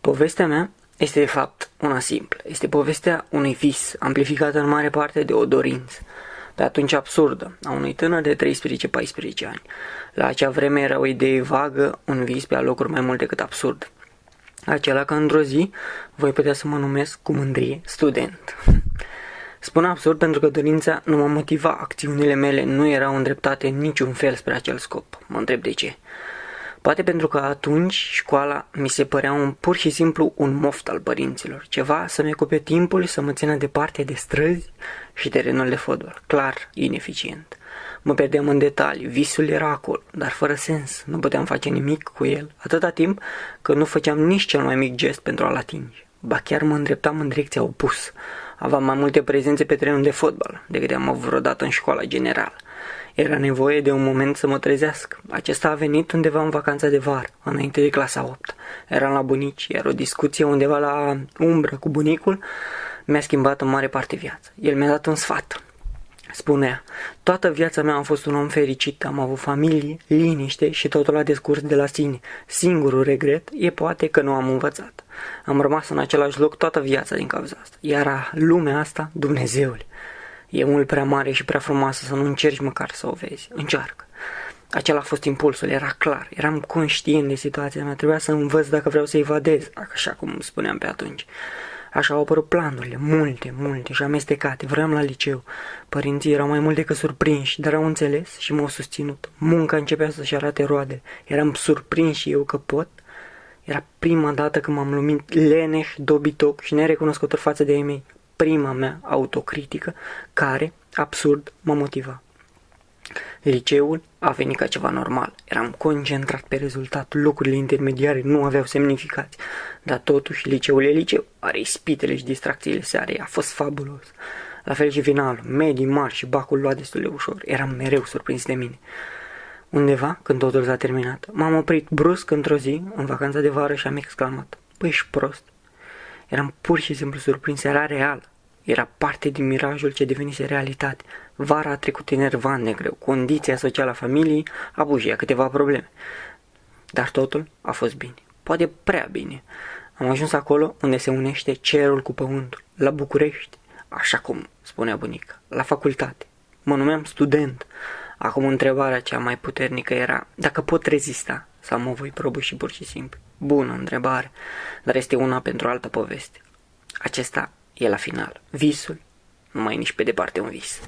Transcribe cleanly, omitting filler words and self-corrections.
Povestea mea este de fapt una simplă. Este povestea unui vis, amplificată în mare parte de o dorință, de atunci absurdă, a unui tânăr de 13-14 ani. La acea vreme era o idee vagă, un vis pe alocuri mai mult decât absurd. Acela că într-o zi voi putea să mă numesc cu mândrie student. Spun absurd pentru că dorința nu mă motiva, acțiunile mele nu erau îndreptate în niciun fel spre acel scop. Mă întreb de ce. Poate pentru că atunci școala mi se părea pur și simplu un moft al părinților, ceva să-mi ocupe timpul, să mă țină departe de străzi și terenul de fotbal, clar ineficient. Mă pierdeam în detalii, visul era acolo, dar fără sens, nu puteam face nimic cu el, atâta timp că nu făceam nici cel mai mic gest pentru a-l atinge. Ba chiar mă îndreptam în direcția opusă. Aveam mai multe prezențe pe terenul de fotbal decât am avut vreodată în școala generală. Era nevoie de un moment să mă trezesc. Acesta a venit undeva în vacanța de vară, înainte de clasa 8. Eram la bunici, iar o discuție undeva la umbră cu bunicul mi-a schimbat în mare parte viața. El mi-a dat un sfat. Spunea, toată viața mea am fost un om fericit, am avut familie, liniște și totul a descurs de la sine. Singurul regret e poate că nu am învățat. Am rămas în același loc toată viața din cauza asta. Iar lumea asta, Dumnezeule, e mult prea mare și prea frumoasă să nu încerci măcar să o vezi. Încearcă. Acela a fost impulsul, era clar, eram conștient de situația mea, trebuia să învăț dacă vreau să evadez, așa cum spuneam pe atunci. Așa au apărut planurile, multe și amestecate. Vreau la liceu. Părinții erau mai mult decât surprinși, dar au înțeles și m-au susținut. Munca începea să-și arate roade. Eram surprins și eu că pot. Era prima dată când m-am lumit leneș, dobitoc și nerecunoscător față de ei mei. Prima mea autocritică, care, absurd, mă motiva. Liceul a venit ca ceva normal. Eram concentrat pe rezultat, lucrurile intermediare nu aveau semnificație. Dar totuși, liceul e liceu, are ispitele și distracțiile sale, a fost fabulos. La fel și finalul, medii mari și bacul luat destul de ușor. Eram mereu surprins de mine. Undeva, când totul s-a terminat, m-am oprit brusc într-o zi, în vacanța de vară și am exclamat, păi ești prost? Eram pur și simplu surprins, era real. Era parte din mirajul ce devenise realitate. Vara a trecut enervant de greu. Condiția socială a familiei a bujia câteva probleme. Dar totul a fost bine. Poate prea bine. Am ajuns acolo unde se unește cerul cu pământul. La București, așa cum spunea bunica. La facultate. Mă numeam student. Acum întrebarea cea mai puternică era dacă pot rezista sau mă voi prăbuși pur și simplu. Bună întrebare, dar este una pentru altă poveste. Acesta e la final. Visul nu mai e nici pe departe un vis.